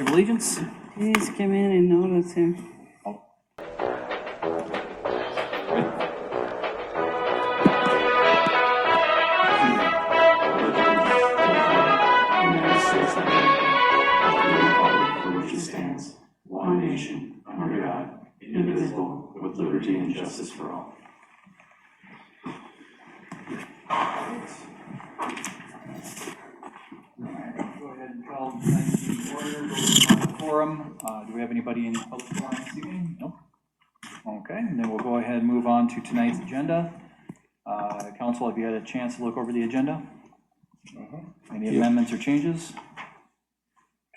of Allegiance. Please come in and notice here. Stands, one nation, under God, indivisible, with liberty and justice for all. Go ahead and call tonight's meeting to order. Go to the forum. Do we have anybody in public forum this evening? Nope. Okay, and then we'll go ahead and move on to tonight's agenda. Council, have you had a chance to look over the agenda? Any amendments or changes?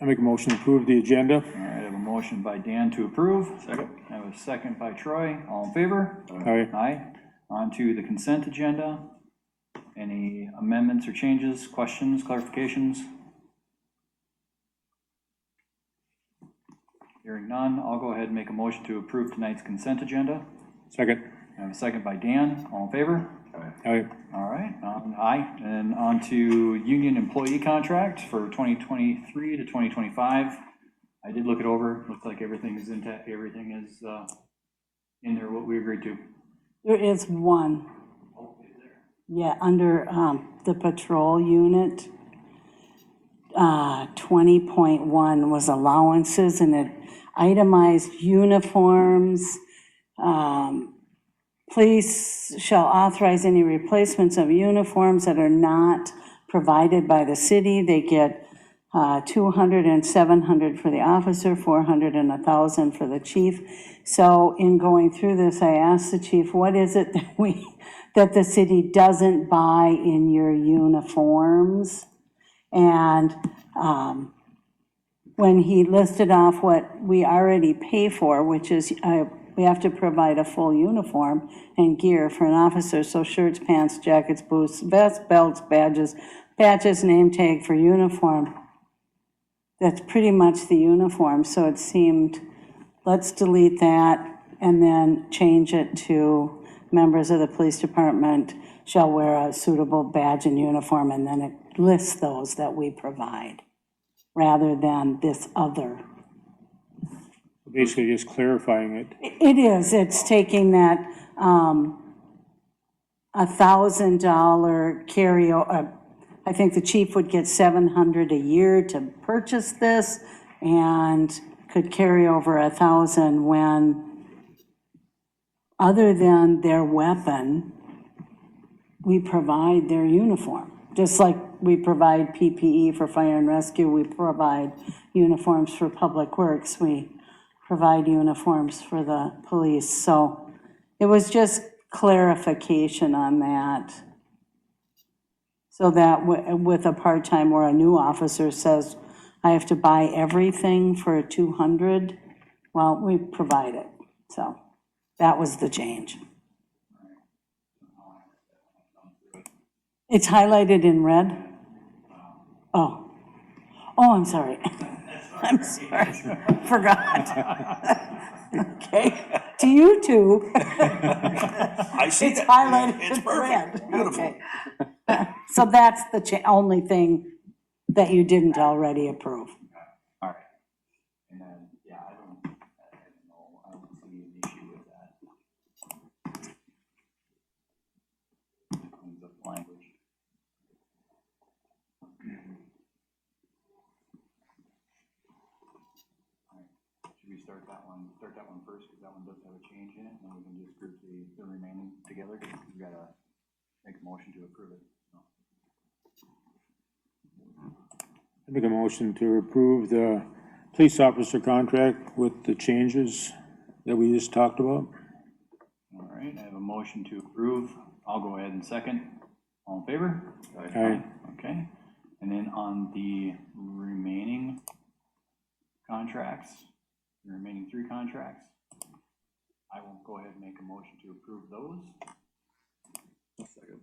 I make a motion to approve the agenda. All right, I have a motion by Dan to approve. Second. I have a second by Troy. All in favor? Aye. Aye. On to the consent agenda. Any amendments or changes, questions, clarifications? Hearing none, I'll go ahead and make a motion to approve tonight's consent agenda. Second. I have a second by Dan. All in favor? Aye. All right, aye. And on to union employee contract for 2023 to 2025. I did look it over. Looks like everything is intact. Everything is in there, what we agreed to. There is one. Oh, is there? Yeah, under the patrol unit, 20.1 was allowances, and it itemized uniforms. Police shall authorize any replacements of uniforms that are not provided by the city. They get 200 and 700 for the officer, 400 and 1,000 for the chief. So in going through this, I asked the chief, what is it that the city doesn't buy in your uniforms? And when he listed off what we already pay for, which is we have to provide a full uniform and gear for an officer, so shirts, pants, jackets, boots, vests, belts, badges, name tag for uniform. That's pretty much the uniform, so it seemed, let's delete that and then change it to members of the police department shall wear a suitable badge and uniform, and then it lists those that we provide, rather than this other. Basically just clarifying it. It is, it's taking that $1,000 carryover. I think the chief would get $700 a year to purchase this and could carry over 1,000 when, other than their weapon, we provide their uniform. Just like we provide PPE for fire and rescue, we provide uniforms for public works, we provide uniforms for the police. So it was just clarification on that. So that with a part-time or a new officer says, I have to buy everything for 200, well, we provide it. So that was the change. It's highlighted in red? Oh, I'm sorry. I'm sorry, forgot. Okay, to you two. I see It's that. highlighted It's in perfect. red. Beautiful. Okay. So that's the only thing that you didn't already approve. All right. And then, yeah, I don't know, I don't see an issue with that. Cleans up language. All right. Should we start that one first, because that one does have a change in it, and then we can just group the remaining together, because we gotta make a motion to approve it. I make a motion to approve the police officer contract with the changes that we just talked about. All right, I have a motion to approve. I'll go ahead and second. All in favor? Aye. Okay, and then on the remaining contracts, the remaining 3 contracts, I will go ahead and make a motion to approve those. Second.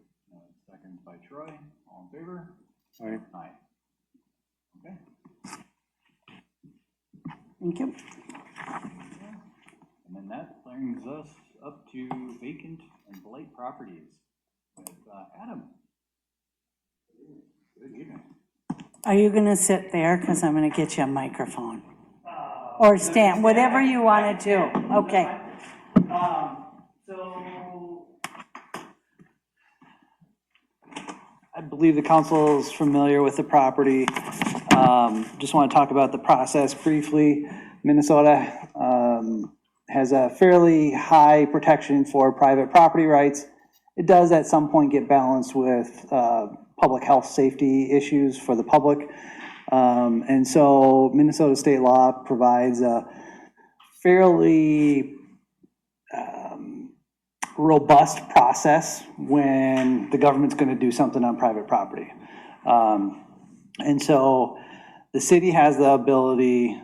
Second by Troy. All in favor? Aye. Aye. Okay. Thank you. And then that brings us up to vacant and blight properties with Adam. Good evening. Are you gonna sit there? Because I'm gonna get you a microphone. Or stand, whatever you want to do, okay. So, I believe the council is familiar with the property. Just want to talk about the process briefly. Minnesota has a fairly high protection for private property rights. It does at some point get balanced with public health safety issues for the public. And so Minnesota state law provides a fairly robust process when the government's going to do something on private property. And so the city has the ability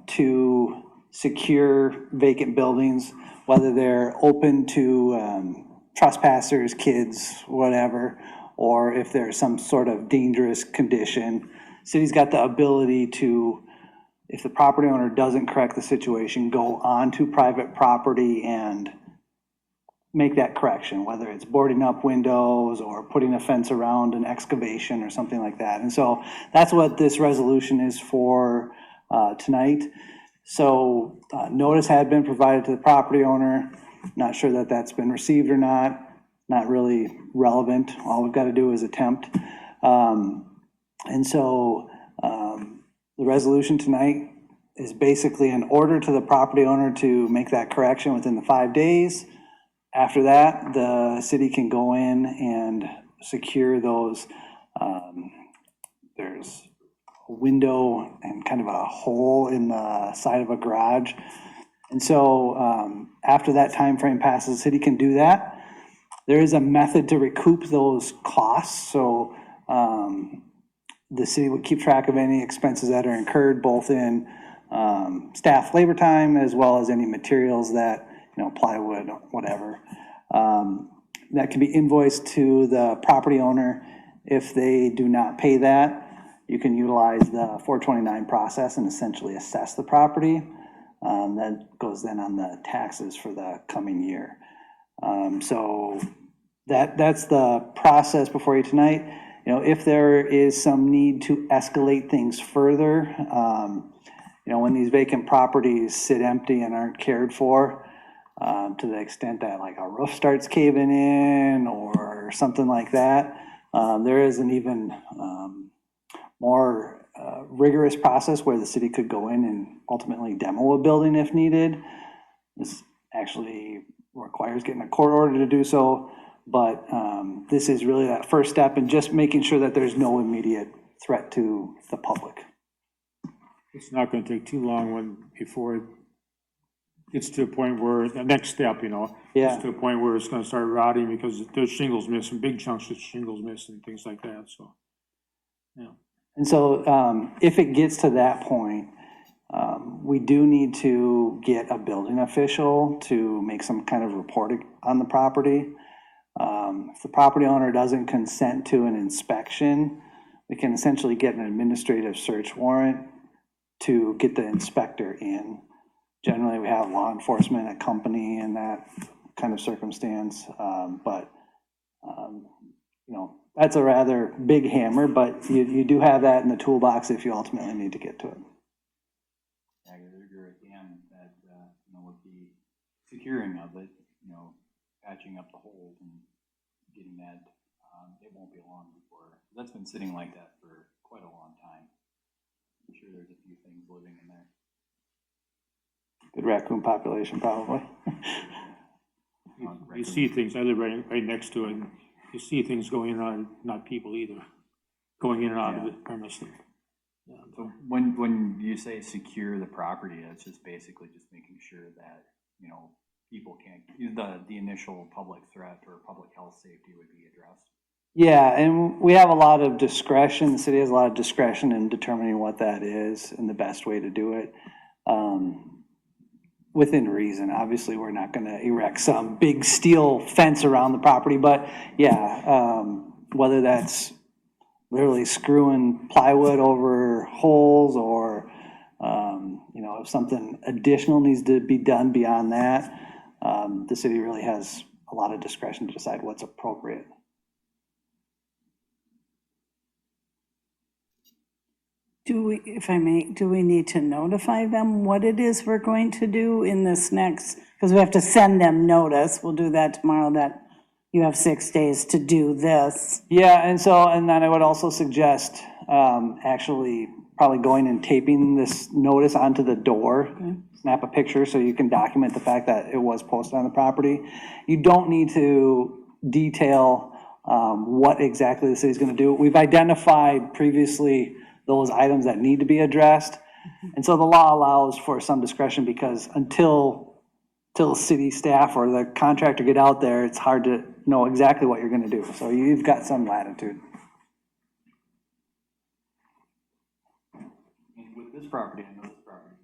to secure vacant buildings, whether they're open to trespassers, kids, whatever, or if there's some sort of dangerous condition. City's got the ability to, if the property owner doesn't correct the situation, go onto private property and make that correction, whether it's boarding up windows or putting a fence around an excavation or something like that. And so that's what this resolution is for tonight. So notice had been provided to the property owner. Not sure that that's been received or not. Not really relevant. All we've got to do is attempt. And so the resolution tonight is basically an order to the property owner to make that correction within the 5 days. After that, the city can go in and secure those. There's a window and kind of a hole in the side of a garage. And so after that time frame passes, the city can do that. There is a method to recoup those costs. So the city would keep track of any expenses that are incurred, both in staff labor time as well as any materials that, plywood, whatever. That can be invoiced to the property owner. If they do not pay that, you can utilize the 429 process and essentially assess the property. That goes then on the taxes for the coming year. So that's the process before you tonight. If there is some need to escalate things further, when these vacant properties sit empty and aren't cared for, to the extent that like a roof starts caving in or something like that, there is an even more rigorous process where the city could go in and ultimately demo a building if needed. This actually requires getting a court order to do so, but this is really that first step in just making sure that there's no immediate threat to the public. It's not gonna take too long before it gets to a point where, the next step, Yeah. gets to a point where it's gonna start rotting because there's shingles missing, big chunks of shingles missing, things like that, so, yeah. And so if it gets to that point, we do need to get a building official to make some kind of reporting on the property. If the property owner doesn't consent to an inspection, we can essentially get an administrative search warrant to get the inspector in. Generally, we have law enforcement accompany in that kind of circumstance, but that's a rather big hammer, but you do have that in the toolbox if you ultimately need to get to it. I agree again that, with the securing of it, patching up the holes and getting that, it won't be long before, that's been sitting like that for quite a long time. I'm sure there's a few things living in there. Good raccoon population, probably. You see things, I live right next to it, and you see things going in and out, not people either, going in and out of it permanently. Yeah. So when you say secure the property, that's just basically just making sure that, people can't, the initial public threat or public health safety would be addressed. Yeah, and we have a lot of discretion, the city has a lot of discretion in determining what that is and the best way to do it. Within reason, obviously, we're not gonna erect some big steel fence around the property, but yeah, whether that's literally screwing plywood over holes or, if something additional needs to be done beyond that, the city really has a lot of discretion to decide what's appropriate. Do we, if I may, do we need to notify them what it is we're going to do in this next, because we have to send them notice, we'll do that tomorrow, that you have 6 days to do this. Yeah, and so, and then I would also suggest, actually probably going and taping this notice onto the door. Snap a picture so you can document the fact that it was posted on the property. You don't need to detail, what exactly the city's gonna do. We've identified previously those items that need to be addressed. And so the law allows for some discretion, because until city staff or the contractor get out there, it's hard to know exactly what you're gonna do. So you've got some latitude. And with this property, I know this property,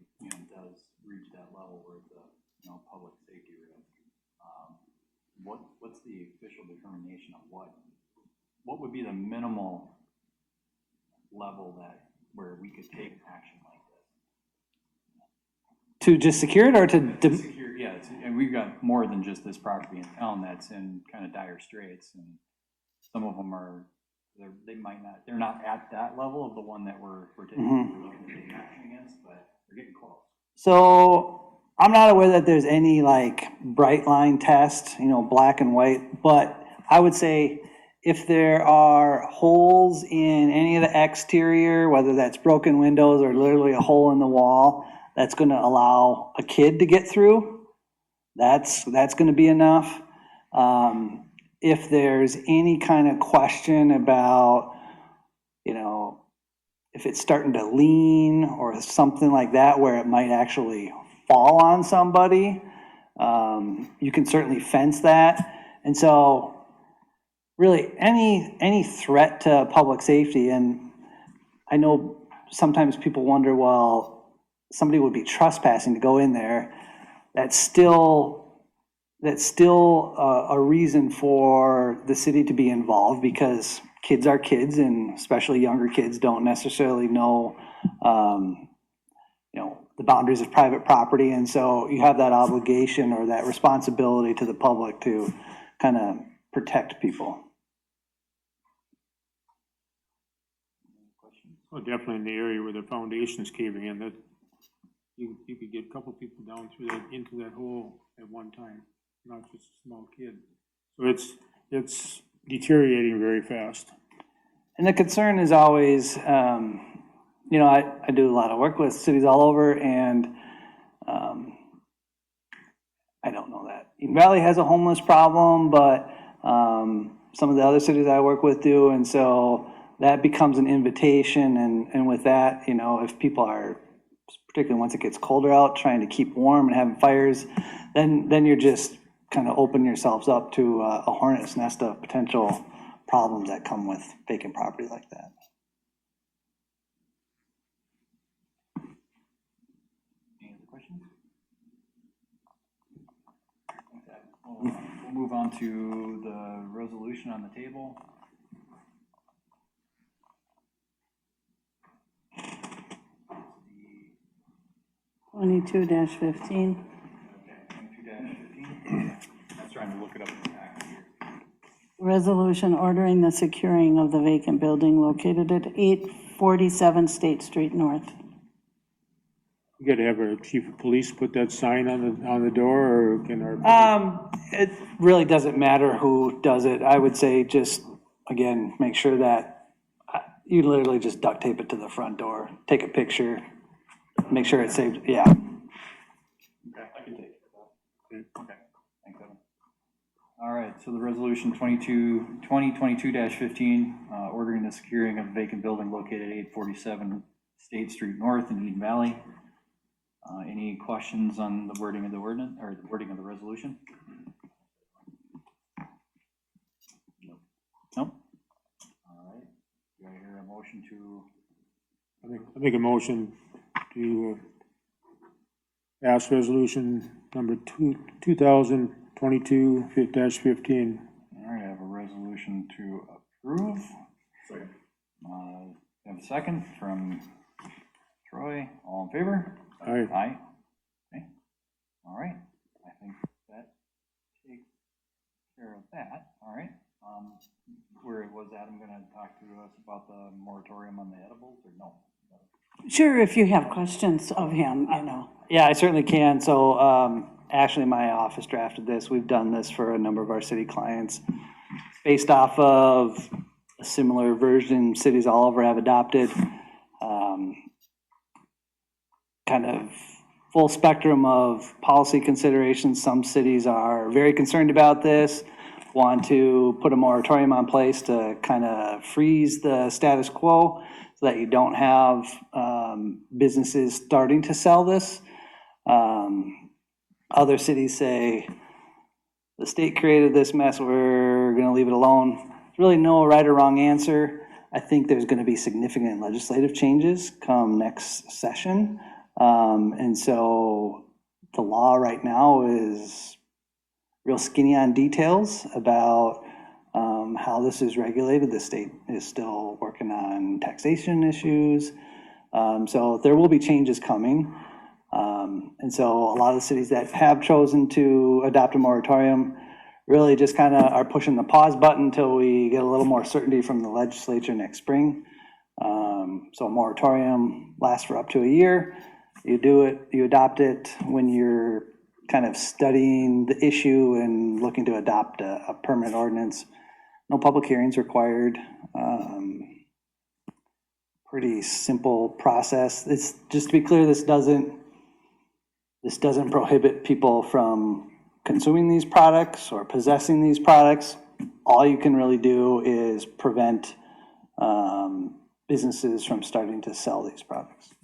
does reach that level where it's a, public safety risk. What's the official determination of what would be the minimal level where we could take action like this? To just secure it or to, Secure, yeah, and we've got more than just this property in town that's in kind of dire straits, and some of them are, they're not at that level of the one that we're taking, we're looking to take action against, but they're getting close. so I'm not aware that there's any like bright line test, black and white, but I would say if there are holes in any of the exterior, whether that's broken windows or literally a hole in the wall, that's gonna allow a kid to get through, that's gonna be enough. If there's any kind of question about, if it's starting to lean or something like that where it might actually fall on somebody, you can certainly fence that. And so really any threat to public safety, and I know sometimes people wonder, well, somebody would be trespassing to go in there. That's still a reason for the city to be involved, because kids are kids, and especially younger kids don't necessarily know, the boundaries of private property. And so you have that obligation or that responsibility to the public to kind of protect people. Well, definitely in the area where the foundation's caving in, that you could get a couple people down through that, into that hole at one time, not just a small kid. So it's deteriorating very fast. And the concern is always, I do a lot of work with cities all over, and I don't know that Eden Valley has a homeless problem, but some of the other cities I work with do, and so that becomes an invitation. And with that, if people are, particularly once it gets colder out, trying to keep warm and having fires, then you're just kind of open yourselves up to a hornet's nest of potential problems that come with vacant property like that. Any other questions? Okay, we'll move on to the resolution on the table. 22-15. Okay, 22-15. I was trying to look it up in the back here. Resolution ordering the securing of the vacant building located at 847 State Street North. You gotta have our chief of police put that sign on the door, or can our? It really doesn't matter who does it. I would say just, again, make sure that you literally just duct tape it to the front door, take a picture, make sure it's saved, yeah. Okay, I can take it. Okay, thanks, Evan. All right, so the resolution 2022-15, ordering the securing of a vacant building located at 847 State Street North in Eden Valley. Any questions on the wording of the ordinance, or the wording of the resolution? Nope. All right, do I hear a motion to? I make a motion to pass resolution number 2022-15. All right, I have a resolution to approve. Second. Have a second from Troy. All in favor? Aye. Aye. Okay. All right. I think that takes care of that. All right. Where was Adam going to talk to us about the moratorium on the edibles, or no? Sure, if you have questions of him, you know. Yeah, I certainly can. So, actually, my office drafted this. We've done this for a number of our city clients. Based off of a similar version cities all over have adopted. Kind of full spectrum of policy considerations. Some cities are very concerned about this, want to put a moratorium on place to kind of freeze the status quo so that you don't have businesses starting to sell this. Other cities say, the state created this mess, we're gonna leave it alone. There's really no right or wrong answer. I think there's gonna be significant legislative changes come next session. And so the law right now is real skinny on details about how this is regulated. The state is still working on taxation issues. So there will be changes coming. And so a lot of the cities that have chosen to adopt a moratorium really just kind of are pushing the pause button until we get a little more certainty from the legislature next spring. So a moratorium lasts for up to a year. You do it, you adopt it when you're kind of studying the issue and looking to adopt a permanent ordinance. No public hearings required. Pretty simple process. It's, just to be clear, this doesn't prohibit people from consuming these products or possessing these products. All you can really do is prevent businesses from starting to sell these products.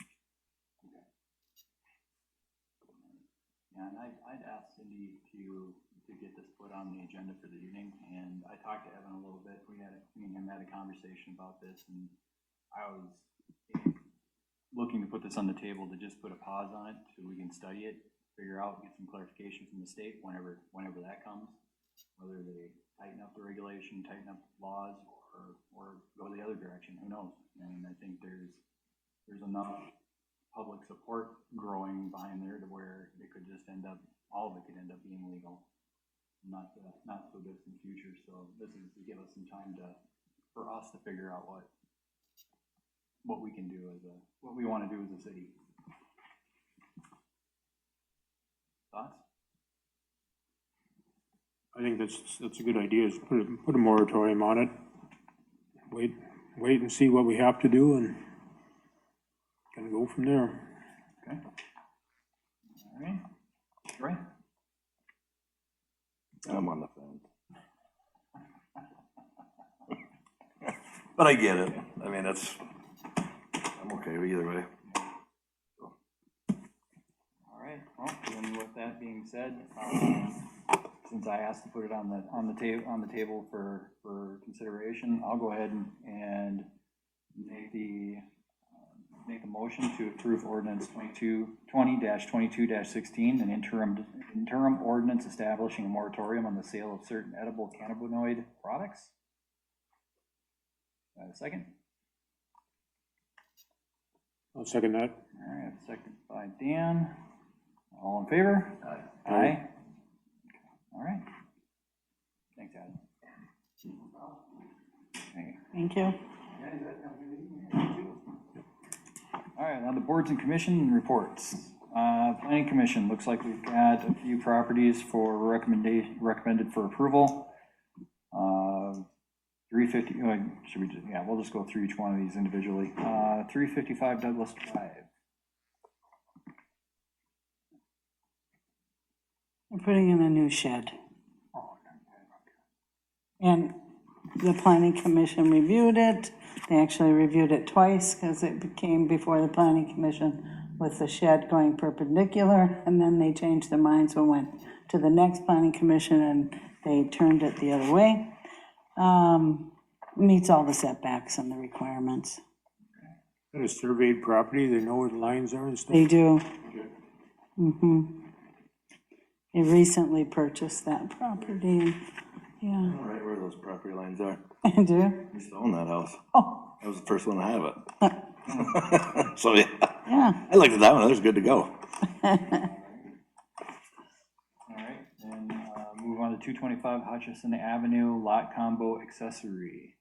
Yeah, and I'd asked Cindy to get this put on the agenda for the evening, and I talked to Evan a little bit. Me and him had a conversation about this, and I was looking to put this on the table to just put a pause on it so we can study it, figure out, get some clarification from the state whenever that comes, whether they tighten up the regulation, tighten up laws, or go the other direction, who knows? And I think there's enough public support growing behind there to where it could just end up, all of it could end up being legal, not so distant future. So this is to give us some time for us to figure out what we can do what we want to do as a city. Thoughts? I think that's a good idea, is put a moratorium on it. Wait and see what we have to do and kind of go from there. Okay. All right. Right. I'm on the fence. But I get it. I mean, I'm okay with either way. All right. Well, then with that being said, since I asked to put it on the table for consideration, I'll go ahead and make the motion to approve ordinance 20-22-16, an interim ordinance establishing a moratorium on the sale of certain edible cannabinoid products. Do I have a second? I'll second that. All right, second by Dan. All in favor? Aye. Aye. All right. Thanks, Adam. Okay. Thank you. All right, now the boards and commission reports. Planning Commission, looks like we've got a few properties recommended for approval. 350, should we just, yeah, we'll just go through each one of these individually. 355 Douglas Drive. We're putting in a new shed. And the planning commission reviewed it. They actually reviewed it twice because it came before the planning commission with the shed going perpendicular, and then they changed their minds and went to the next planning commission and they turned it the other way. Meets all the setbacks and the requirements. That is surveyed property, they know where the lines are and stuff? They do. They recently purchased that property, and, yeah. Right where those property lines are. I do. I used to own that house. Oh, I was the first one to have it. So, yeah. yeah. I looked at that one, it was good to go. All right, then move on to 225 Hutchison Avenue, lot combo accessory.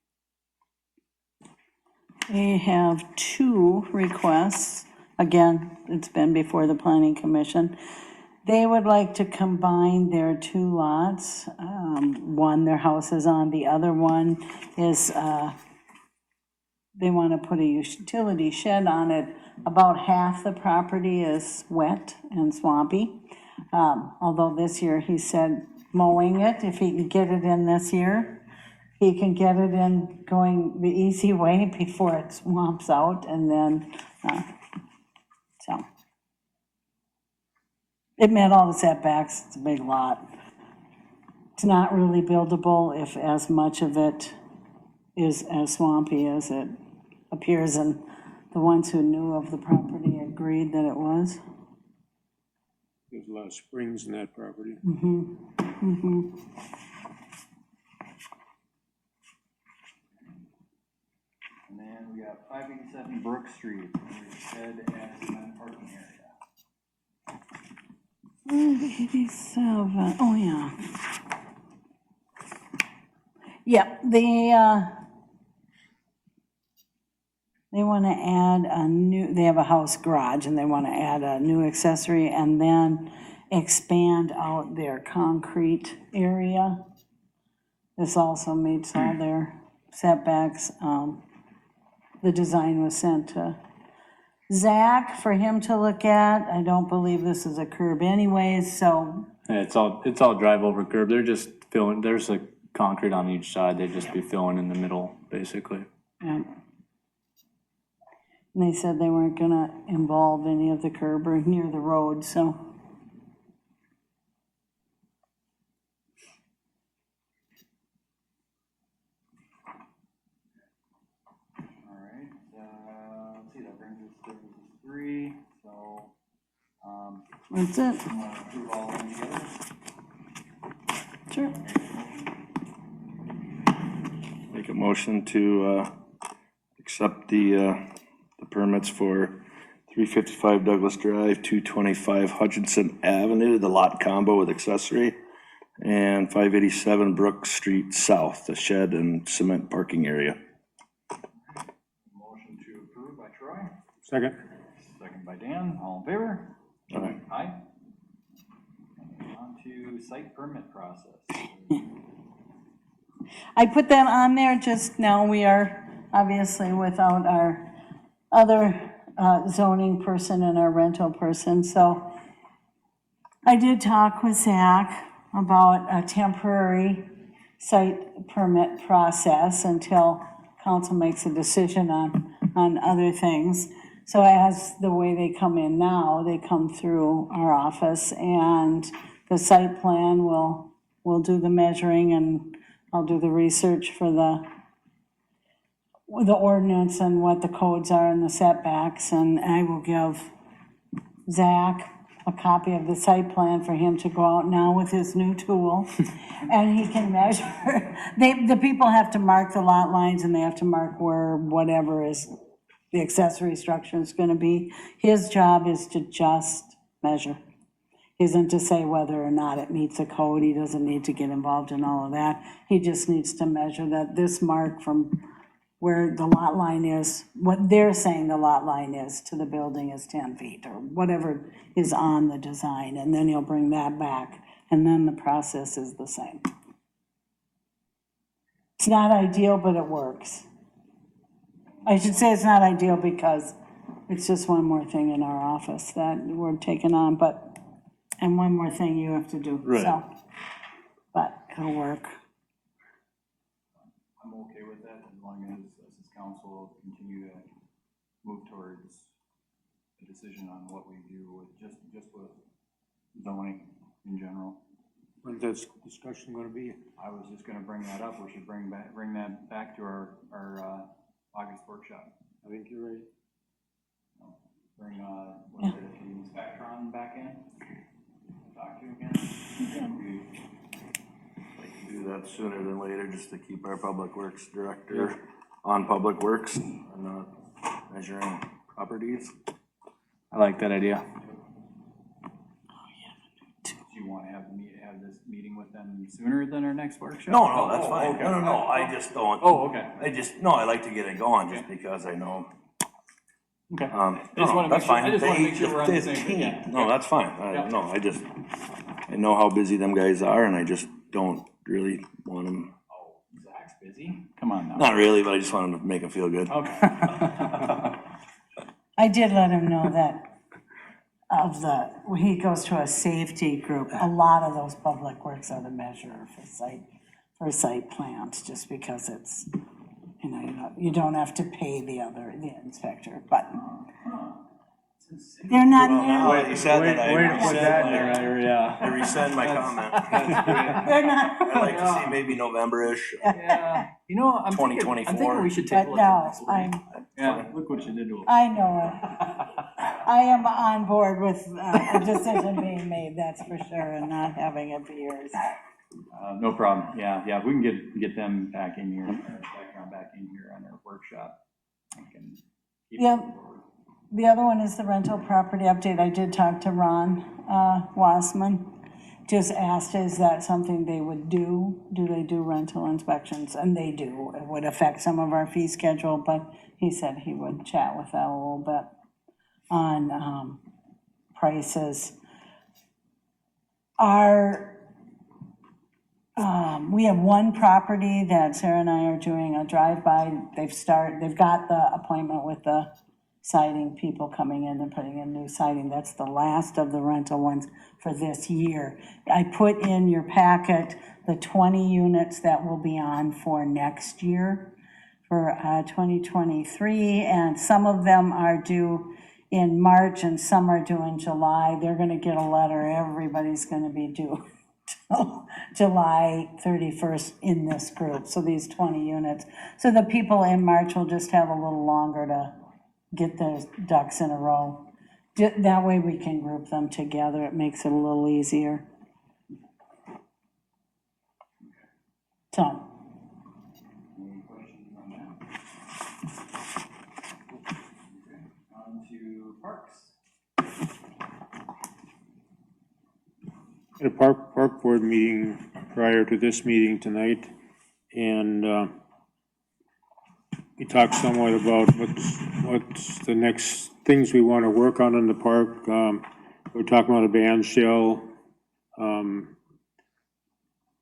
They have two requests. Again, it's been before the planning commission. They would like to combine their two lots. One, their house is on, the other one is, they want to put a utility shed on it. About half the property is wet and swampy. Although this year, he said mowing it, if he can get it in this year, he can get it in going the easy way before it swamps out, and then, so. It met all the setbacks, it's a big lot. It's not really buildable if as much of it is as swampy as it appears, and the ones who knew of the property agreed that it was. There's a lot of springs in that property. And then we got 587 Brook Street, shed and cement parking area. 87, oh, yeah. Yep, they want to add a new, they have a house garage, and they want to add a new accessory and then expand out their concrete area. This also meets all their setbacks. The design was sent to Zach for him to look at. I don't believe this is a curb anyways, so, Yeah, it's all drive over curb. They're just filling, there's like concrete on each side. They'd just be filling in the middle, basically. yeah. And they said they weren't gonna involve any of the curb or near the road, so. All right, let's see, that brings us to services 3, so, That's it, want to approve all of them together? sure. Make a motion to accept the permits for 355 Douglas Drive, 225 Hutchinson Avenue, the lot combo with accessory, and 587 Brook Street South, the shed and cement parking area. Motion to approve by Troy, Second. second by Dan, all in favor? Aye. Aye. And on to site permit process. I put that on there just now. We are obviously without our other zoning person and our rental person, so I did talk with Zach about a temporary site permit process until council makes a decision on other things. So as the way they come in now, they come through our office, and the site plan will do the measuring, and I'll do the research for the ordinance and what the codes are and the setbacks, and I will give Zach a copy of the site plan for him to go out now with his new tool, and he can measure. The people have to mark the lot lines, and they have to mark where whatever is the accessory structure is gonna be. His job is to just measure. Isn't to say whether or not it meets a code. He doesn't need to get involved in all of that. He just needs to measure that this mark from where the lot line is, what they're saying the lot line is to the building is 10 feet, or whatever is on the design, and then he'll bring that back, and then the process is the same. It's not ideal, but it works. I should say it's not ideal because it's just one more thing in our office that we're taking on, but, and one more thing you have to do, Right. so. But it'll work. I'm okay with that as long as this council continue to move towards a decision on what we do with just with zoning in general. When's this discussion gonna be? I was just gonna bring that up. We should bring that back to our August workshop. I think you're right. Bring, what's it, the Spectron back in? Talk to you again. Do that sooner than later, just to keep our public works director on public works and not measuring properties. I like that idea. Do you wanna have this meeting with them sooner than our next workshop? No, that's Oh, fine. okay. No, I just don't. Oh, okay. I like to get it going just because I know. Okay. I just wanna make sure- I just wanna make sure we're on the The same page, yeah. 15th. No, that's fine. Yeah. No, I know how busy them guys are and I just don't really want them, Oh, Zach's busy? Come on now. not really, but I just want them to make them feel good. Okay. I did let him know that when he goes to a safety group, a lot of those public works are the measure for site plans, just because it's, you don't have to pay the inspector, but they're not now, You said that, Way to put that in there. Yeah. I rescind my comment. they're not, I'd like to see maybe November-ish. Yeah, I'm thinking 2024. we should take a but look at no, this. one. I'm, Yeah, look what you did to him. I know it. I am on board with a decision being made, that's for sure, and not having it be yours. No problem, yeah, if we can get them back in here, or background back in here on our workshop. We can keep Yeah. moving forward. The other one is the rental property update. I did talk to Ron Wassman. Just asked, is that something they would do? Do they do rental inspections? And they do. It would affect some of our fee schedule, but he said he would chat with that a little bit on prices. We have one property that Sarah and I are doing a drive-by. They've got the appointment with the siding people coming in and putting in new siding. That's the last of the rental ones for this year. I put in your packet the 20 units that will be on for next year for 2023, and some of them are due in March and some are due in July. They're gonna get a letter, everybody's gonna be due July 31st in this group, so these 20 units. So the people in March will just have a little longer to get their ducks in a row. That way we can group them together, it makes it a little easier. So, Any questions on that? On to parks. At a park board meeting prior to this meeting tonight, and we talked somewhat about what's the next things we want to work on in the park. We're talking about a band shell,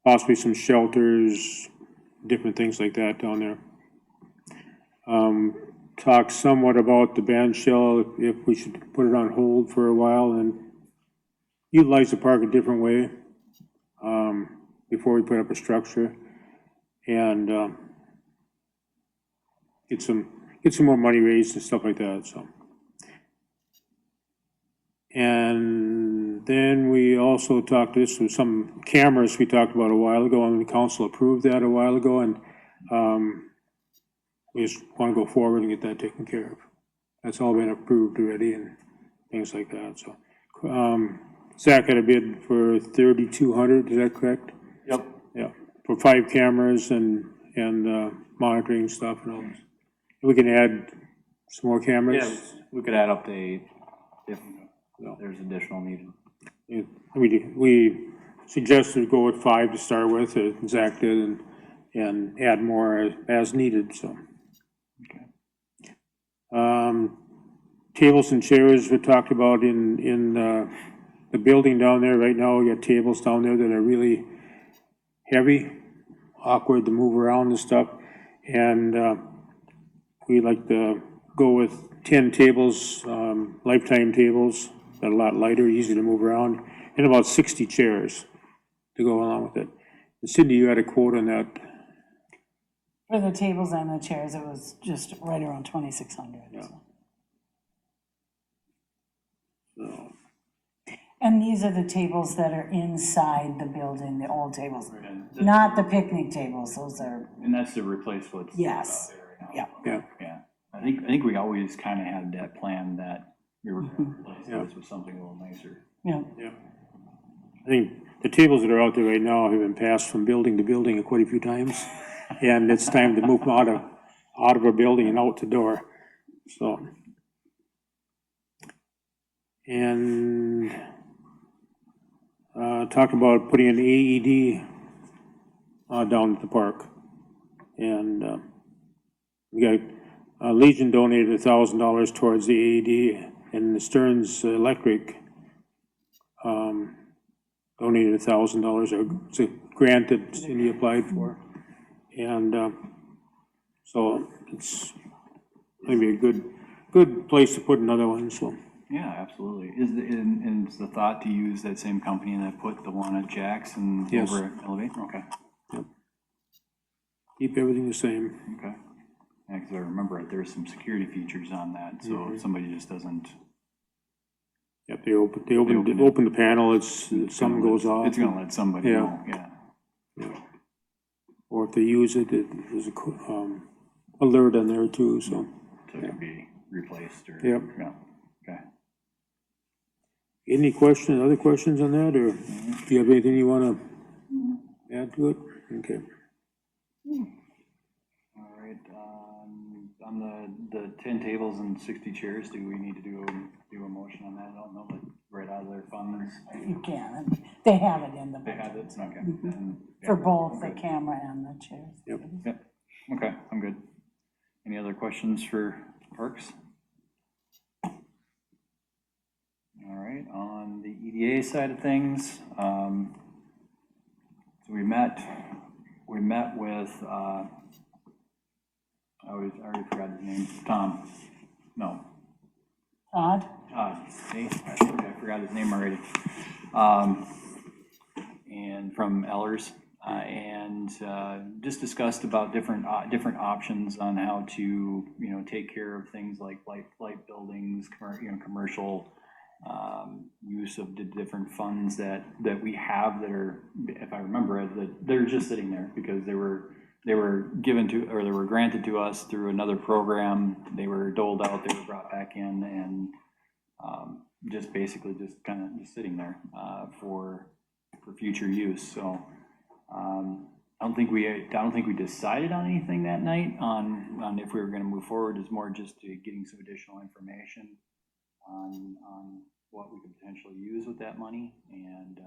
possibly some shelters, different things like that down there. Talked somewhat about the band shell, if we should put it on hold for a while and utilize the park a different way before we put up a structure, and get some more money raised and stuff like that, so. And then we also talked, this was some cameras we talked about a while ago, and the council approved that a while ago, and we just want to go forward and get that taken care of. That's all been approved already and things like that, so. Zach had a bid for 3,200, is that correct? Yep. Yeah, for 5 cameras and monitoring stuff and all this. We can add some more cameras. Yeah, we could add up to 8 if there's additional needed. Yeah, we suggested go with 5 to start with, Zach did, and add more as needed, so. Okay. Tables and chairs we talked about in the building down there. Right now, we got tables down there that are really heavy, awkward to move around and stuff, and we like to go with 10 tables, lifetime tables, that are a lot lighter, easy to move around, and about 60 chairs to go along with it. And Cindy, you had a quote on that. for the tables and the chairs, it was just right around 2,600. So. So, And these are the tables that are inside the building, the old tables, And not the picnic tables, those are, that's to replace what's Yes. out there right now. yeah. Yeah, I think we always kind of had that plan that we were going to replace Yeah. this with something a little nicer. yeah. Yeah. I think the tables that are out there right now have been passed from building to building quite a few times. And it's time to move them out of our building and out the door, so. And talked about putting an AED down at the park. And we got, Legion donated $1,000 towards the AED, and the Stearns Electric donated $1,000, it's a grant that Cindy applied for. And so it's maybe a good place to put another one, so. Yeah, absolutely. And is the thought to use that same company that put the one at Jackson Yes. over at Elevate? Okay, Keep everything the same. okay. Yeah, because I remember there's some security features on that, so if somebody just doesn't. Yep, they open open it. the panel, something goes off. It's gonna let somebody Yeah. know, yeah. Or if they use it, there's a alert on there too, so. So it could be replaced or. Yep. Yeah, okay. Any questions, other questions on that, or do you have anything you wanna add to it? Okay. All right, on the 10 tables and 60 chairs, do we need to do a motion on that? I don't know, but right out of their funds, You can, they have it in the they budget have it, it's okay. Then, yeah, for both the okay. camera and the chairs. Yep, okay, I'm good. Any other questions for Parks? All right, on the EDA side of things, so we met with, I already forgot his name, Tom, no, Todd? see, I forgot his name already. And from Ellers, and just discussed about different options on how to, take care of things like light buildings, commercial use of the different funds that we have that are, if I remember it, that they're just sitting there because they were given to, or they were granted to us through another program. They were doled out, they were brought back in, and just basically just kind of just sitting there for future use. So I don't think we decided on anything that night on if we were going to move forward. It's more just getting some additional information on what we could potentially use with that money. And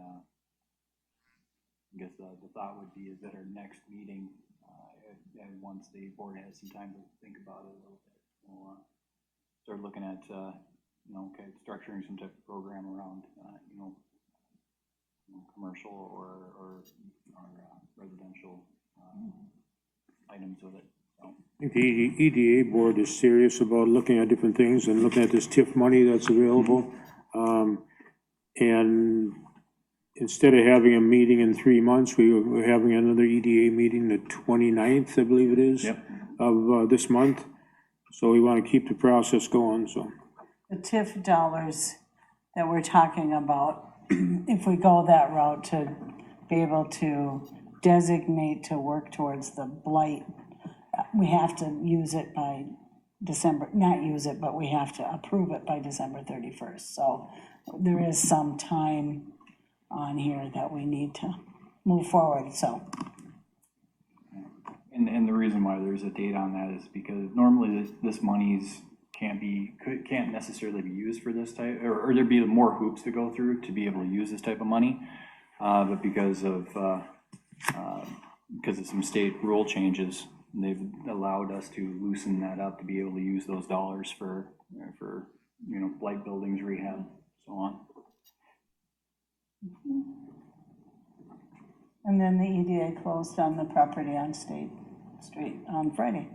I guess the thought would be is that our next meeting, and once the board has some time to think about it a little bit, we'll start looking at structuring some type of program around commercial or residential items with it. So. I think the EDA board is serious about looking at different things and looking at this TIF money that's available. And instead of having a meeting in 3 months, we're having another EDA meeting the 29th, I believe it is, Yep. of this month. So we want to keep the process going, so. The TIF dollars that we're talking about, if we go that route to be able to designate to work towards the blight, we have to use it by December, not use it, but we have to approve it by December 31st. So there is some time on here that we need to move forward, so. And the reason why there's a date on that is because normally this monies can't necessarily be used for this type, or there'd be more hoops to go through to be able to use this type of money. But because of some state rule changes, they've allowed us to loosen that up to be able to use those dollars for blight buildings, rehab, so on. And then the EDA closed on the property on State Street on Friday.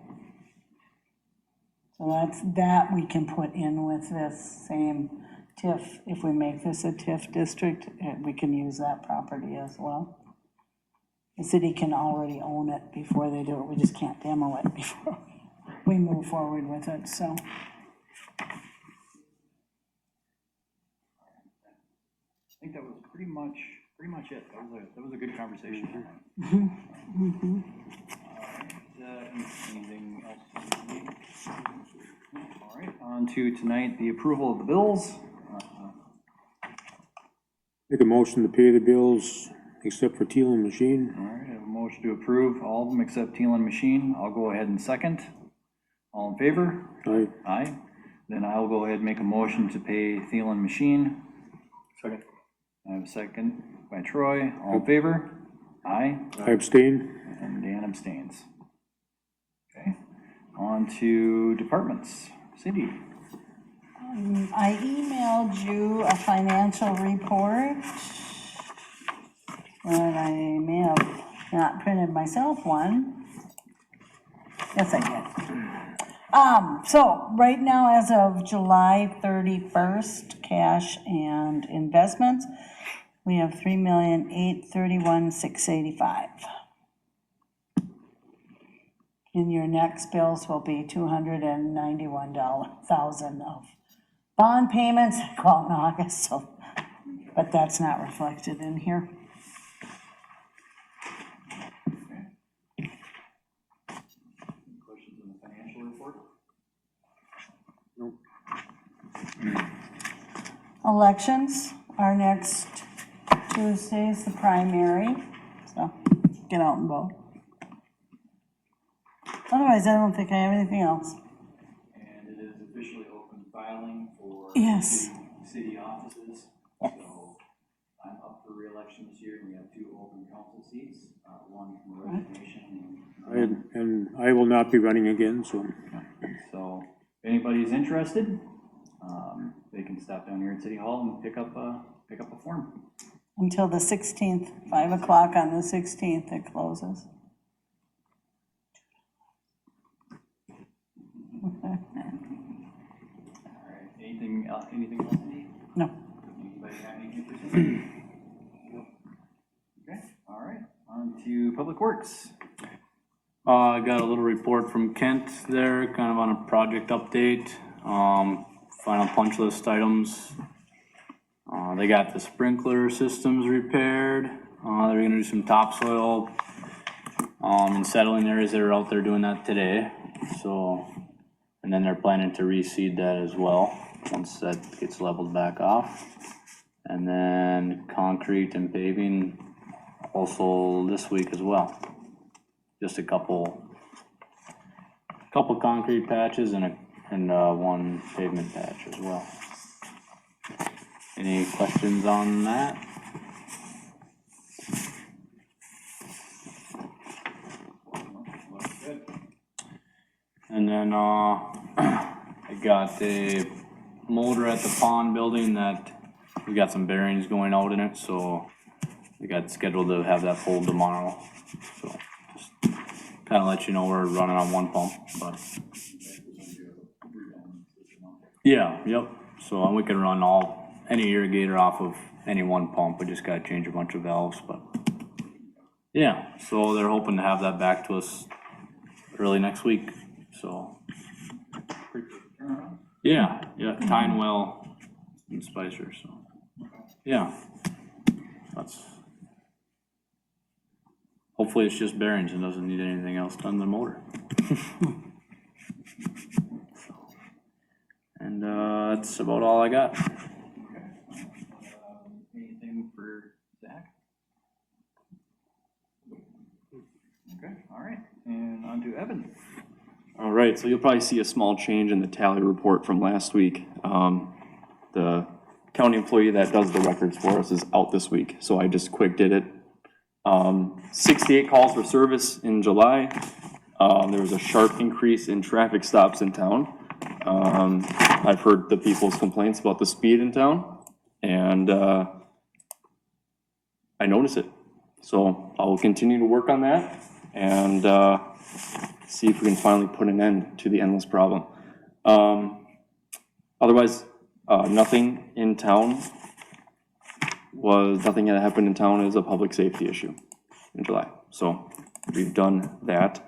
So that we can put in with this same TIF. If we make this a TIF district, we can use that property as well. The city can already own it before they do it. We just can't demo it before we move forward with it, so. I think that was pretty much it. That was a good conversation. Anything else? All right, on to tonight, the approval of the bills. Make a motion to pay the bills except for Teal Machine. All right, I have a motion to approve all of them except Teal Machine. I'll go ahead and second. All in favor? Aye. Aye. Then I'll go ahead and make a motion to pay Thielen Machine. Second. I have a second by Troy. All in favor? Aye. I abstain. And Dan abstains. Okay, on to departments. Cindy? I emailed you a financial report, but I may have not printed myself one. Yes, I did. So right now, as of July 31st, cash and investments, we have $3,831,685. And your next bills will be $291,000 of bond payments go out in August, so, but that's not reflected in here. Questions on the financial report? Elections are next Tuesday's the primary, so get out and vote. Otherwise, I don't think I have anything else. And it is officially open filing for Yes. city offices. So I'm up for reelection this year, and we have 2 open council seats, one from a resignation. And I will not be running again, so. So if anybody's interested, they can stop down here at City Hall and pick up a form. Until the 16th, 5 o'clock on the 16th, it closes. All right, anything else, Cindy? No. Anybody have anything for Cindy? Okay, all right, on to Public Works. I got a little report from Kent there, kind of on a project update. Final punch list items. They got the sprinkler systems repaired. They're gonna do some topsoil, and settling areas that are out there doing that today. So, and then they're planning to reseed that as well, once that gets leveled back off. And then concrete and paving also this week as well. Just a couple concrete patches and one pavement patch as well. Any questions on that? And then, I got a molder at the pond building that we got some bearings going out in it, so we got scheduled to have that pulled tomorrow. So just kinda let you know we're running on one pump, but. Yeah, yep, so we can run any irrigator off of any one pump, we just gotta change a bunch of valves, but. Yeah, so they're hoping to have that back to us early next week, so. Yeah, Tinewell and Spicer, so, yeah. Hopefully it's just bearings and doesn't need anything else done to the motor. And, that's about all I got. Anything for Zach? Okay, all right, and on to Evan. All right, so you'll probably see a small change in the tally report from last week. The county employee that does the records for us is out this week, so I just quick did it. 68 calls for service in July. There was a sharp increase in traffic stops in town. I've heard the people's complaints about the speed in town, and I notice it. So I will continue to work on that and see if we can finally put an end to the endless problem. Otherwise, nothing that happened in town is a public safety issue in July. So we've done that.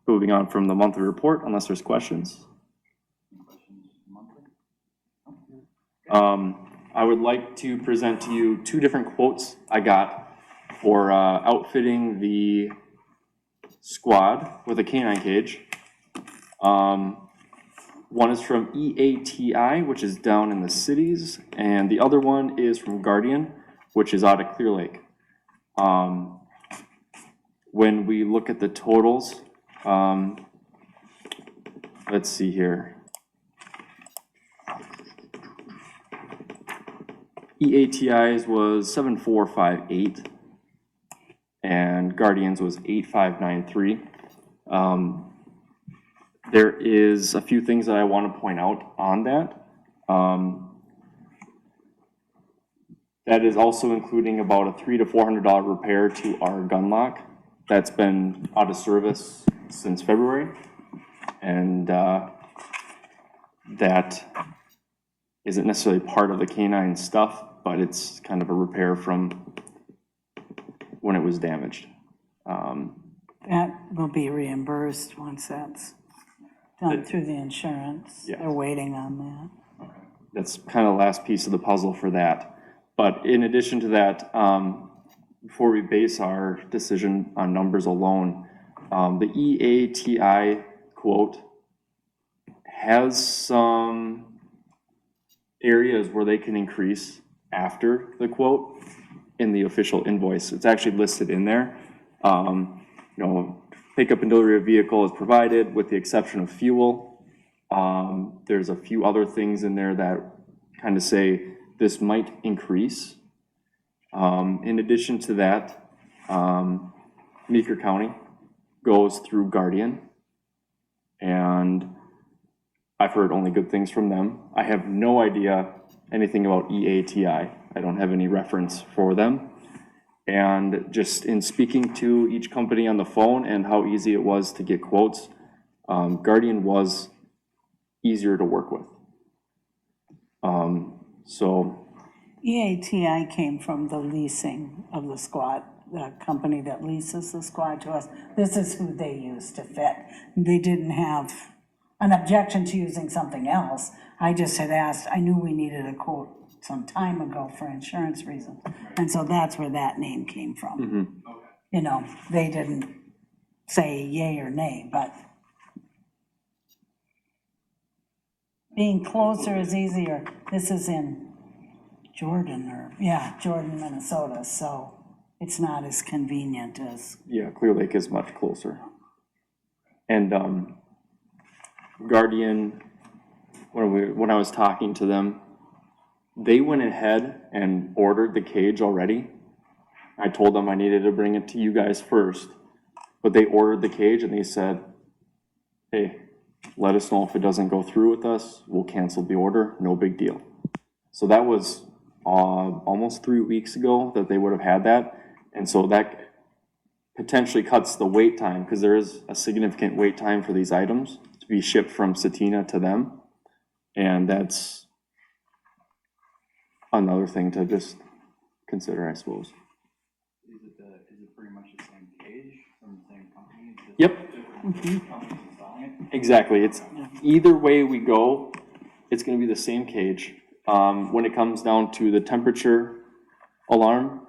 Moving on from the monthly report, unless there's questions. I would like to present to you 2 different quotes I got for outfitting the squad with a canine cage. One is from EATI, which is down in the cities, and the other one is from Guardian, which is out of Clear Lake. When we look at the totals, let's see here. EATI's was 7458, and Guardian's was 8593. There is a few things that I want to point out on that. That is also including about a $300 to $400 repair to our gun lock that's been out of service since February. And that isn't necessarily part of the canine stuff, but it's kind of a repair from when it was damaged. That will be reimbursed once that's done through the insurance. Yeah. They're waiting on that. That's kind of the last piece of the puzzle for that. But in addition to that, before we base our decision on numbers alone, the EATI quote has some areas where they can increase after the quote in the official invoice. It's actually listed in there. Pickup and delivery of vehicle is provided with the exception of fuel. There's a few other things in there that kind of say this might increase. In addition to that, Meeker County goes through Guardian, and I've heard only good things from them. I have no idea anything about EATI. I don't have any reference for them. And just in speaking to each company on the phone and how easy it was to get quotes, Guardian was easier to work with. So EATI came from the leasing of the squad, the company that leases the squad to us. This is who they use to fit. They didn't have an objection to using something else. I just had asked, I knew we needed a quote some time ago for insurance reasons. And so that's where that name came from. You know, they didn't say yay or nay, but being closer is easier. This is in Jordan, Minnesota, so it's not as convenient as. yeah, Clear Lake is much closer. And Guardian, when I was talking to them, they went ahead and ordered the cage already. I told them I needed to bring it to you guys first, but they ordered the cage and they said, hey, let us know if it doesn't go through with us, we'll cancel the order, no big deal. So that was almost 3 weeks ago that they would have had that. And so that potentially cuts the wait time, because there is a significant wait time for these items to be shipped from Satina to them. And that's another thing to just consider, I suppose. Is it pretty much the same cage from the same company? Just Yep. different companies installing it? Exactly. It's either way we go, it's going to be the same cage. When it comes down to the temperature alarm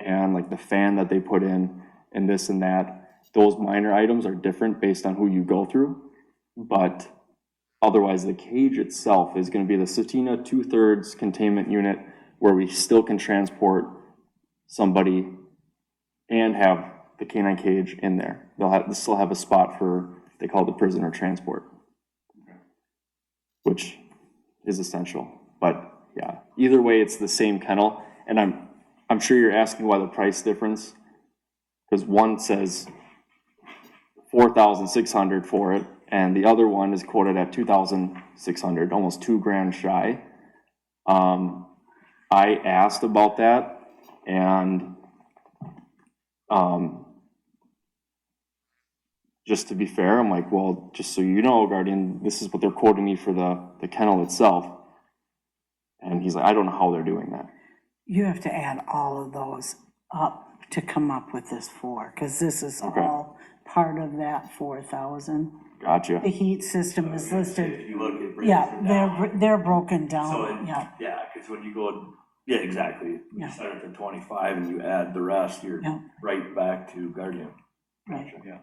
and like the fan that they put in and this and that, those minor items are different based on who you go through. But otherwise, the cage itself is going to be the Satina 2/3 containment unit where we still can transport somebody and have the canine cage in there. They'll still have a spot for, they call it the prisoner transport, which is essential. But yeah, either way, it's the same kennel. And I'm sure you're asking why the price difference, because one says $4,600 for it, and the other one is quoted at $2,600, almost $2,000 shy. I asked about that, and just to be fair, I'm like, well, just so you know, Guardian, this is what they're quoting me for the kennel itself. And he's like, I don't know how they're doing that. You have to add all of those up to come up with this because this is all part of that 4,000. Gotcha. The heat system is listed, If you look at. breaks it yeah, down. they're broken So, down, yeah. yeah, because when you go, yeah, exactly. Yeah. You start at the 25 and you add the rest, you're Yeah. right back to Guardian. Right. Yeah.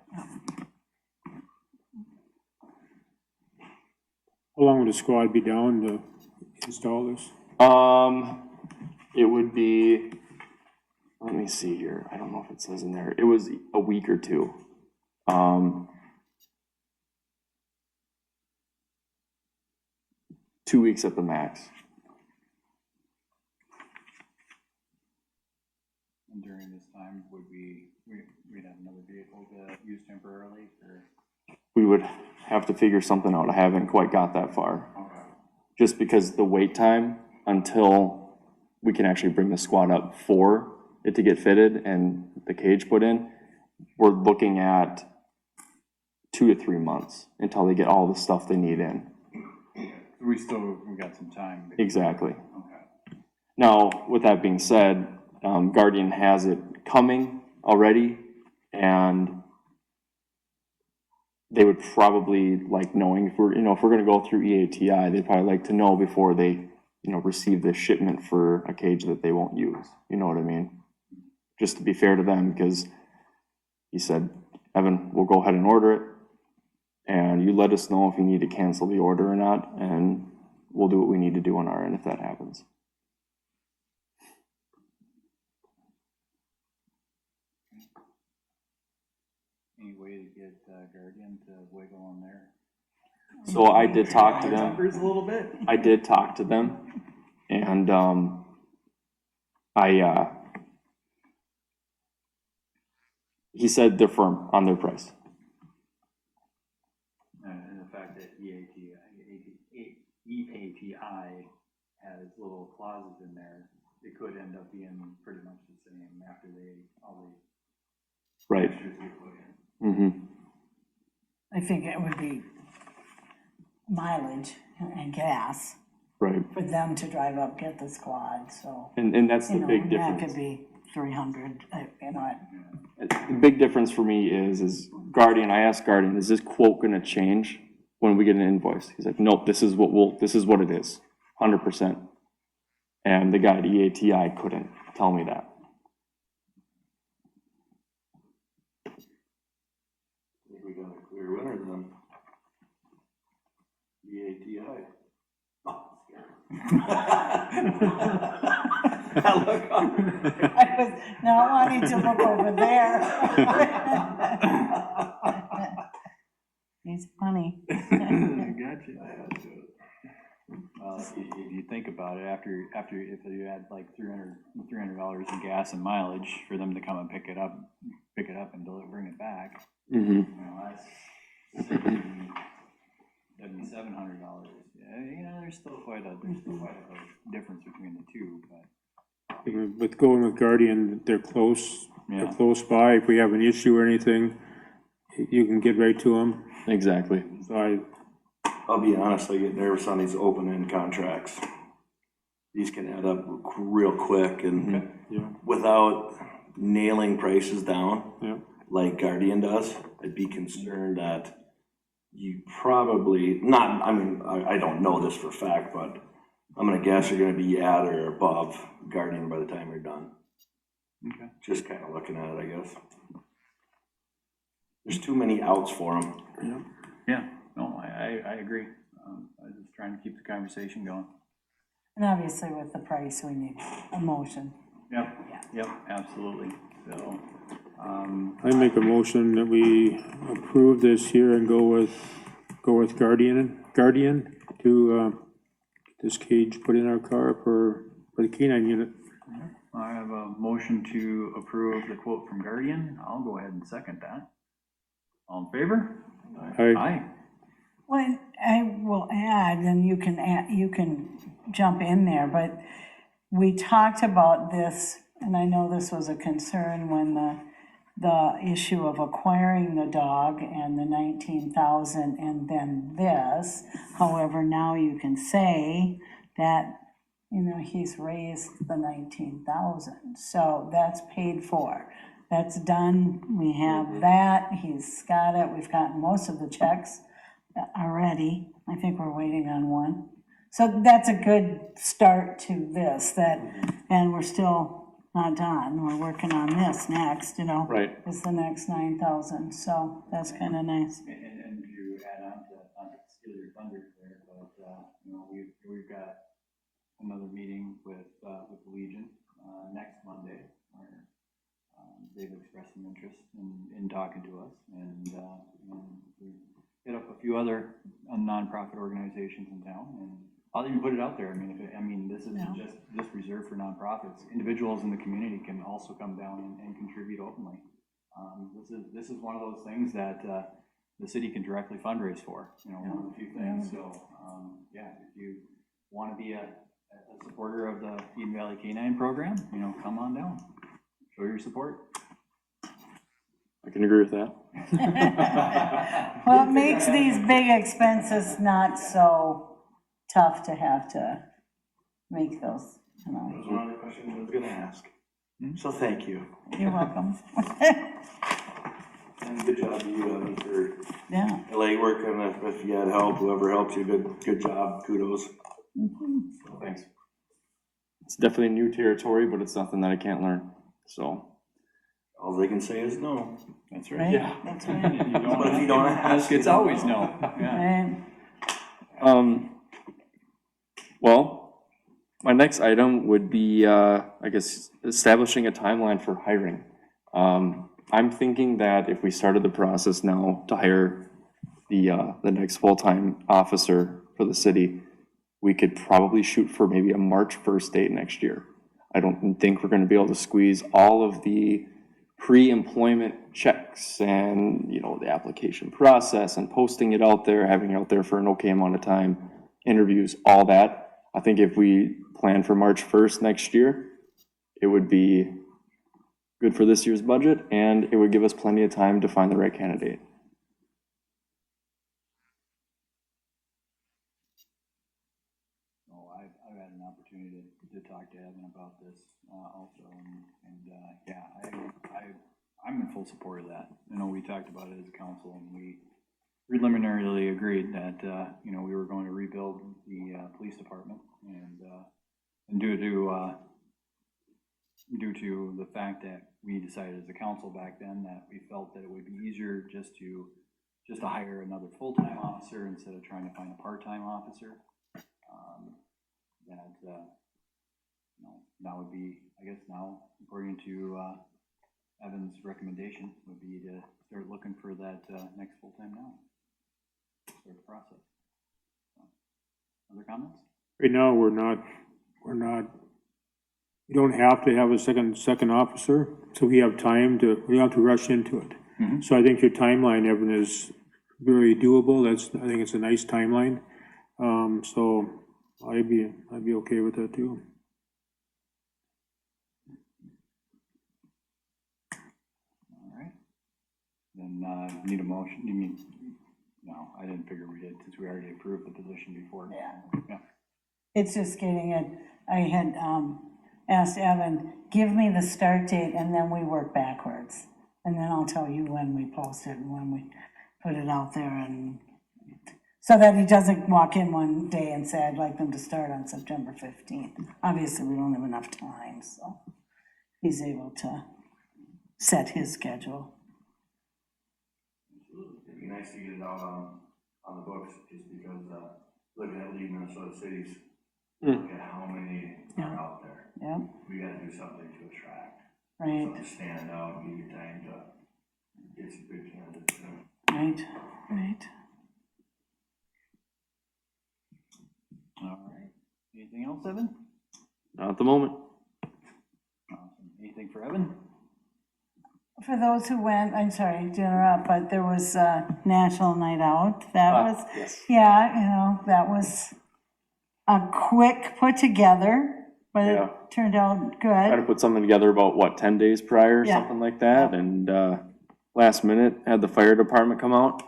How long would the squad be down to install this? It would be, let me see here. I don't know if it says in there. It was a week or two. 2 weeks at the max. during this time, we'd have another vehicle to use temporarily, or? We would have to figure something out. I haven't quite got that far. Just because the wait time until we can actually bring the squad up for it to get fitted and the cage put in, we're looking at 2 to 3 months until they get all the stuff they need in. We got some time. Exactly. Okay. Now, with that being said, Guardian has it coming already, and they would probably like knowing if we're gonna go through EATI, they'd probably like to know before they, receive this shipment for a cage that they won't use. You know what I mean? Just to be fair to them, because he said, Evan, we'll go ahead and order it, and you let us know if you need to cancel the order or not, and we'll do what we need to do on our end if that happens. Any way to get Guardian to wiggle on there? So I did talk to them. Numbers a little bit? I did talk to them, and he said they're firm on their price. And the fact that EATI has little clauses in there, it could end up being pretty much the same after all the Right. extras get put in. Mm-hmm. I think it would be mileage and gas Right. for them to drive up, get the squad, so. And that's the big That difference. could be 300, The big difference for me is Guardian, I asked Guardian, is this quote gonna change when we get an invoice? He's like, nope, this is what it is, 100%. And the guy at EATI couldn't tell me that. I think we got a clear winner then. EATI. I was not wanting to look over there. He's funny. Gotcha. Well, if you think about it, after if you add like $300 in gas and mileage for them to come and pick it up and bring it back, Mm-hmm. that's $700. Yeah, there's still quite a difference between the two, but. With going with Guardian, they're close by. If we have an issue or anything, you can get right to them. Exactly. So I'll be honest, I get nervous on these open-end contracts. These can add up real quick, and yeah. without nailing prices down, Yeah. like Guardian does, I'd be concerned that you probably, not, I mean, I don't know this for a fact, but I'm gonna guess you're gonna be at or above Guardian by the time you're done. Okay. Just kind of looking at it, I guess. There's too many outs for them. Yeah, no, I agree. I was just trying to keep the conversation going. And obviously with the price, we need a motion. Yep, absolutely. So, I make a motion that we approve this here and go with Guardian to get this cage put in our car for the canine unit. I have a motion to approve the quote from Guardian. I'll go ahead and second that. All in favor? Aye. Well, I will add, and you can jump in there, but we talked about this, and I know this was a concern when the issue of acquiring the dog and the 19,000 and then this. However, now you can say that, he's raised the 19,000, so that's paid for. That's done, we have that, he's got it, we've gotten most of the checks already. I think we're waiting on one. So that's a good start to this, and we're still not done, we're working on this next, Right. is the next 9,000, so that's kind of nice. And to add on to that, not to steal your thunder there, but, we've got another meeting with the Legion, next Monday, where, they've expressed some interest in talking to us, and we hit up a few other nonprofit organizations in town, and I'll even put it out there, I mean, this isn't just reserved for nonprofits. Individuals in the community can also come down and contribute openly. This is one of those things that, the city can directly fundraise for, one of the few things, so, yeah, if you wanna be a supporter of the Eden Valley Canine Program, come on down, show your support. I can agree with that. Well, it makes these big expenses not so tough to have to make those, That was one of the questions I was gonna ask. So thank you. You're welcome. And good job to you, Evan, for Yeah. the legwork, and if you had help, whoever helped you, good job, kudos. So, thanks. It's definitely new territory, but it's nothing that I can't learn, so. All they can say is no. That's Right? Yeah. That's right. But if you don't ask, It's always no, yeah. Right. Well, my next item would be, I guess, establishing a timeline for hiring. I'm thinking that if we started the process now to hire the next full-time officer for the city, we could probably shoot for maybe a March 1st date next year. I don't think we're gonna be able to squeeze all of the pre-employment checks and, the application process and posting it out there, having it out there for an okay amount of time, interviews, all that. I think if we plan for March 1st next year, it would be good for this year's budget, and it would give us plenty of time to find the right candidate. Oh, I've had an opportunity to talk to Evan about this, also, and yeah, I'm in full support of that. We talked about it as a council, and we preliminarily agreed that, we were going to rebuild the, police department, and due to the fact that we decided as a council back then that we felt that it would be easier just to hire another full-time officer instead of trying to find a part-time officer. That would be, I guess now, according to Evan's recommendation, would be to start looking for that next full-time now. Start the process. So, other comments? Right now, we're not, we don't have to have a second officer, so we have time we don't have to rush into it. Mhm. So I think your timeline, Evan, is very doable. I think it's a nice timeline. So I'd be okay with that too. All right. Then need a motion. You mean, no, I didn't figure we did since we already approved the position before. Yeah. Yeah. It's just getting it, I had asked Evan, give me the start date and then we work backwards. And then I'll tell you when we post it and when we put it out there, and so that he doesn't walk in one day and say, I'd like them to start on September 15th. Obviously, we don't have enough time, so he's able to set his schedule. It'd be nice to get it out on the books, just because, looking at League Minnesota Cities, look at how many are out there. Yep, We gotta do something to attract, right, something to stand out, and give you time to get some good candidates. right. All right. Anything else, Evan? Not at the moment. Awesome. Anything for Evan? For those who went, I'm sorry to interrupt, but there was a National Night Out. That was, Yes. yeah, that was a quick put together, but Yeah. it turned out Try to good. put something together about, 10 days prior, or Yeah. something like that, and, last minute, had the fire department come out.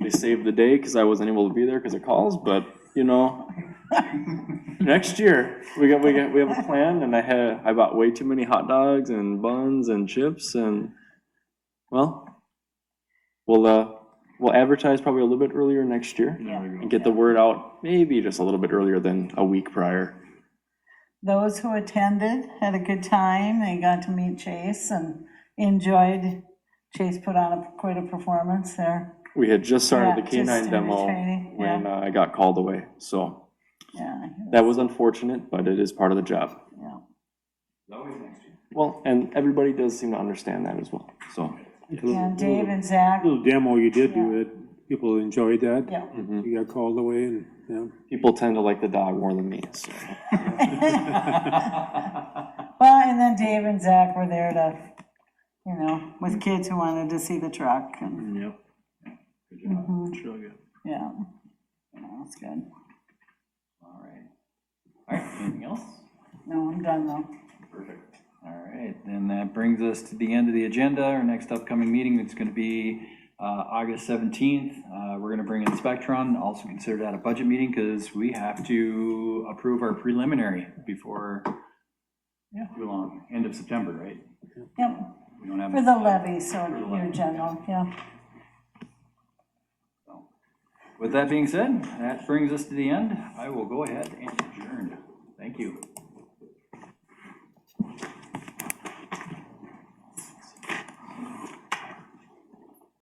They saved the day, because I wasn't able to be there because of calls, but, next year, we have a plan, and I bought way too many hot dogs and buns and chips, and, well, we'll advertise probably a little bit earlier next year, and get the word out maybe just a little bit earlier than a week prior. Those who attended had a good time. They got to meet Chase and enjoyed, Chase put on quite a performance there. We had just started the Yeah, just K-9 started demo training, when I got called away, so Yeah, that was unfortunate, but it is part of the job. yeah. Always next year. Well, and everybody does seem to understand that as well, so. And Dave and Zach, Little demo you did do it, people enjoyed that. yeah, Mhm. You got called away, and People tend to like the dog more than me, so. Well, and then Dave and Zach were there to, you know, with kids who wanted to see the truck, and, Yep. Good job. mhm, Sure good. yeah. Yeah, it's good. All right. All right, anything else? No, I'm done though. Perfect. All right, then that brings us to the end of the agenda. Our next upcoming meeting, it's gonna be August 17th. We're gonna bring in Spectron, also consider that a budget meeting, because we have to approve our preliminary before, too long, end of September, right? Yep, We don't have. for the levy, so your general, yeah. With that being said, that brings us to the end. I will go ahead